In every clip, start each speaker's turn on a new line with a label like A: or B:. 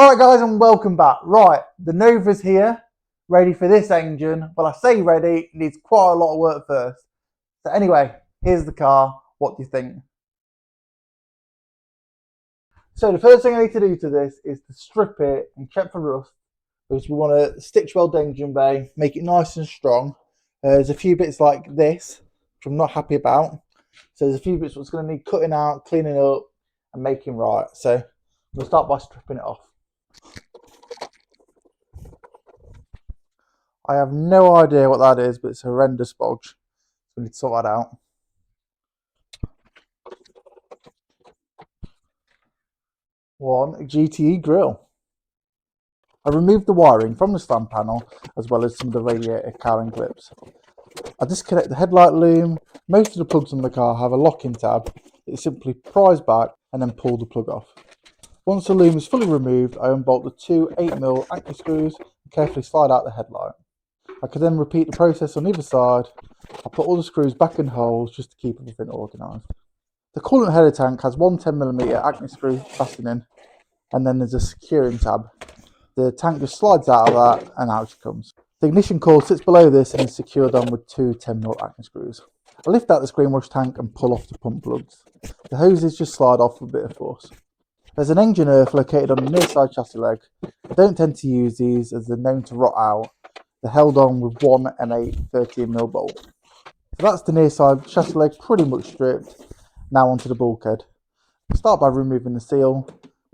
A: Alright guys, and welcome back. Right, the Nova's here, ready for this engine. Well, I say ready, it needs quite a lot of work first. So anyway, here's the car. What do you think? So the first thing I need to do to this is to strip it and check for rust, because we want to stitch weld the engine bay, make it nice and strong. There's a few bits like this, which I'm not happy about. So there's a few bits that's going to need cutting out, cleaning up, and making right. So we'll start by stripping it off. I have no idea what that is, but it's a horrendous bodge. We need to sort that out. One GTE grill. I removed the wiring from the stand panel as well as some of the radiator cowling clips. I disconnect the headlight loom. Most of the plugs on the car have a locking tab that you simply prise back and then pull the plug off. Once the loom is fully removed, I unbolt the two 8mm anchor screws and carefully slide out the headlight. I can then repeat the process on either side. I put all the screws back in holes just to keep everything organised. The coolant header tank has one 10mm acne screw fastening, and then there's a securing tab. The tank just slides out of that and out she comes. The ignition cord sits below this and is secured on with two 10mm acne screws. I lift out the screen wash tank and pull off the pump plugs. The hoses just slide off with a bit of force. There's an engine earth located on the near side chassis leg. I don't tend to use these as they're known to rot out. They're held on with one M8 13mm bolt. So that's the near side chassis leg pretty much stripped. Now onto the bulkhead. I start by removing the seal.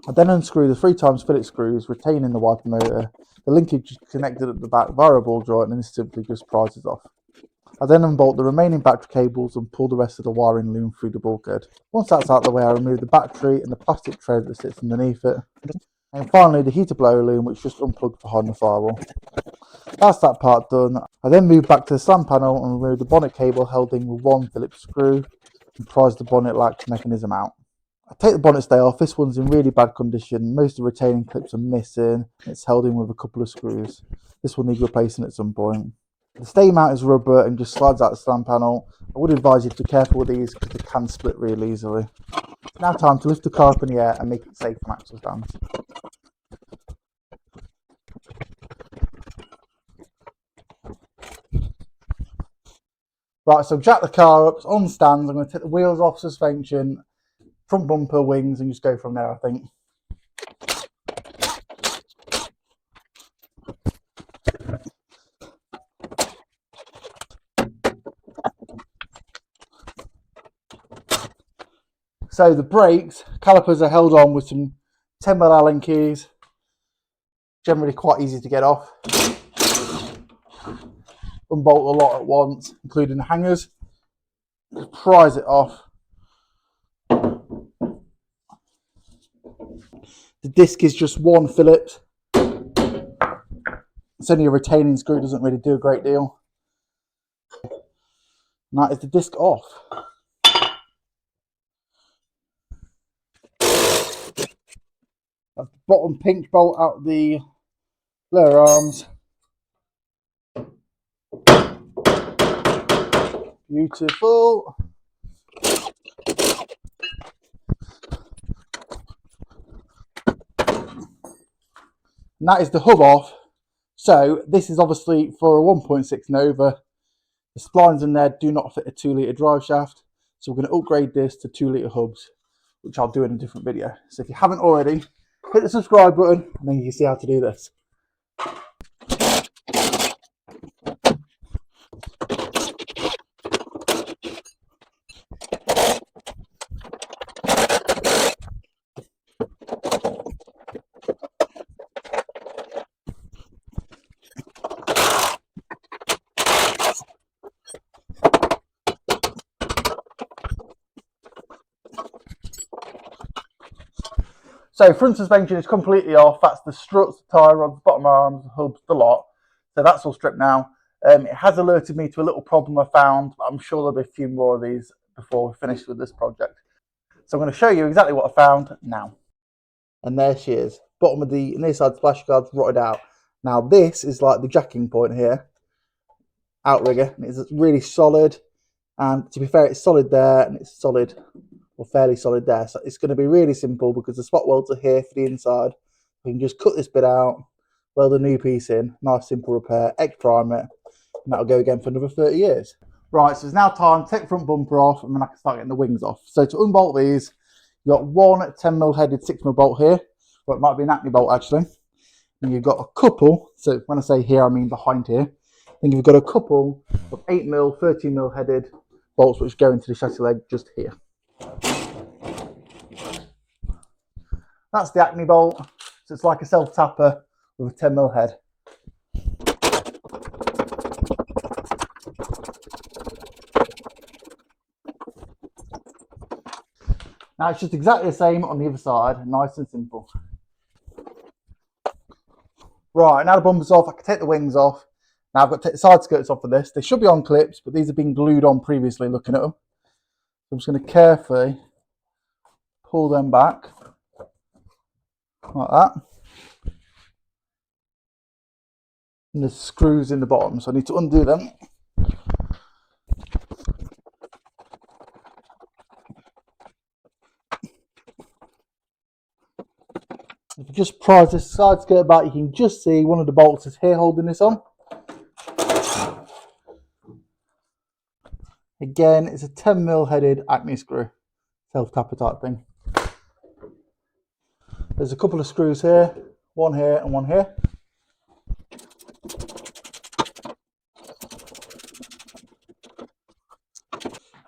A: I then unscrew the 3x Phillips screws retaining the wiper motor. The linkage is connected at the back via a ball joint and this simply just prizes off. I then unbolt the remaining battery cables and pull the rest of the wiring loom through the bulkhead. Once that's out of the way, I remove the battery and the plastic tray that sits underneath it. And finally the heater blower loom, which just unplugged behind the firewall. That's that part done. I then move back to the stand panel and remove the bonnet cable held in with one Phillips screw and prise the bonnet latch mechanism out. I take the bonnet stay off. This one's in really bad condition. Most of the retaining clips are missing. It's held in with a couple of screws. This will need replacing at some point. The stay mount is rubber and just slides out the stand panel. I would advise you to be careful with these because they can split really easily. It's now time to lift the car up in the air and make it safe from axle stands. Right, so I've jacked the car up, it's on stands. I'm going to take the wheels off, suspension, front bumper, wings, and just go from there, I think. So the brakes, calipers are held on with some 10mm Allen keys. Generally quite easy to get off. Unbolt a lot at once, including the hangers. Just prise it off. The disc is just one Phillips. It's only a retaining screw, doesn't really do a great deal. And that is the disc off. That's the bottom pinch bolt out the lower arms. Beautiful. And that is the hub off. So this is obviously for a 1.6 Nova. The splines in there do not fit a 2-litre drive shaft. So we're going to upgrade this to 2-litre hubs, which I'll do in a different video. So if you haven't already, hit the subscribe button and then you can see how to do this. So front suspension is completely off. That's the struts, the tyre rods, bottom arms, the hubs, the lot. So that's all stripped now. It has alerted me to a little problem I found. I'm sure there'll be a few more of these before we're finished with this project. So I'm going to show you exactly what I found now. And there she is. Bottom of the near side splash guard's rotted out. Now this is like the jacking point here. Outrigger. And it's really solid. And to be fair, it's solid there and it's solid, or fairly solid there. So it's going to be really simple because the spot welds are here for the inside. We can just cut this bit out, weld a new piece in, nice simple repair, X-prime it, and that'll go again for another 30 years. Right, so it's now time to take the front bumper off and then I can start getting the wings off. So to unbolt these, you've got one 10mm headed 6mm bolt here, or it might be an acne bolt actually. And you've got a couple, so when I say here, I mean behind here. Then you've got a couple of 8mm, 13mm headed bolts which go into the chassis leg just here. That's the acne bolt, so it's like a self-tapper with a 10mm head. Now it's just exactly the same on the other side, nice and simple. Right, now the bumper's off, I can take the wings off. Now I've got to take the side skirts off of this. They should be on clips, but these have been glued on previously looking at them. So I'm just going to carefully pull them back, like that. And there's screws in the bottom, so I need to undo them. If you just prise this side skirt back, you can just see one of the bolts is here holding this on. Again, it's a 10mm headed acne screw, self-tapper type thing. There's a couple of screws here, one here and one here.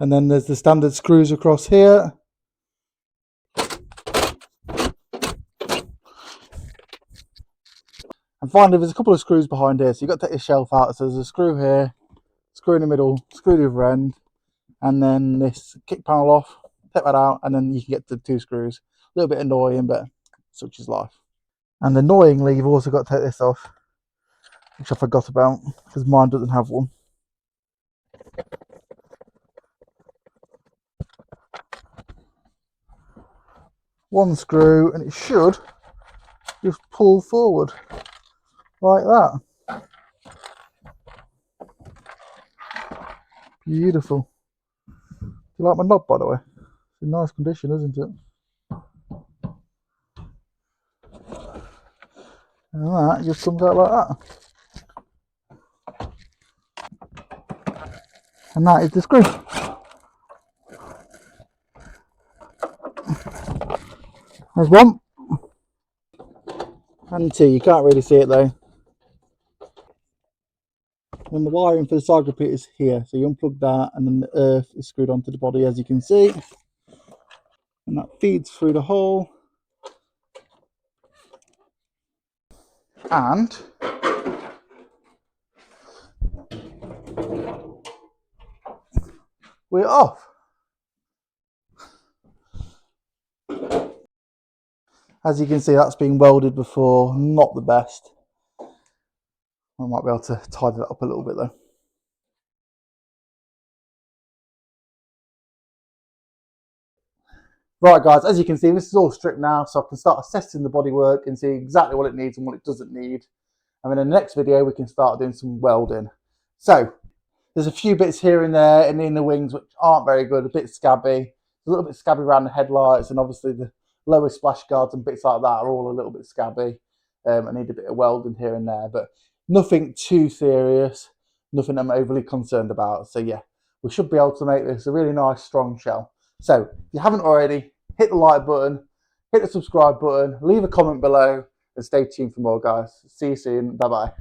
A: And then there's the standard screws across here. And finally, there's a couple of screws behind here. So you've got to take the shelf out. So there's a screw here, screw in the middle, screw the other end, and then this kick panel off, take that out, and then you can get the two screws. A little bit annoying, but such is life. And annoyingly, you've also got to take this off, which I forgot about, because mine doesn't have one. One screw, and it should just pull forward like that. Beautiful. Do you like my knob, by the way? It's in nice condition, isn't it? And that just comes out like that. And that is the screw. There's one. And two, you can't really see it though. And the wiring for the side repeater is here. So you unplug that and then the earth is screwed onto the body, as you can see. And that feeds through the hole. And we're off. As you can see, that's been welded before, not the best. I might be able to tidy that up a little bit though. Right guys, as you can see, this is all stripped now, so I can start assessing the bodywork and see exactly what it needs and what it doesn't need. And then in the next video, we can start doing some welding. So, there's a few bits here and there and in the wings which aren't very good, a bit scabby. A little bit scabby around the headlights, and obviously the lower splash guards and bits like that are all a little bit scabby. I need a bit of welding here and there, but nothing too serious, nothing I'm overly concerned about. So yeah, we should be able to make this a really nice strong shell. So if you haven't already, hit the like button, hit the subscribe button, leave a comment below, and stay tuned for more guys. See you soon, bye bye.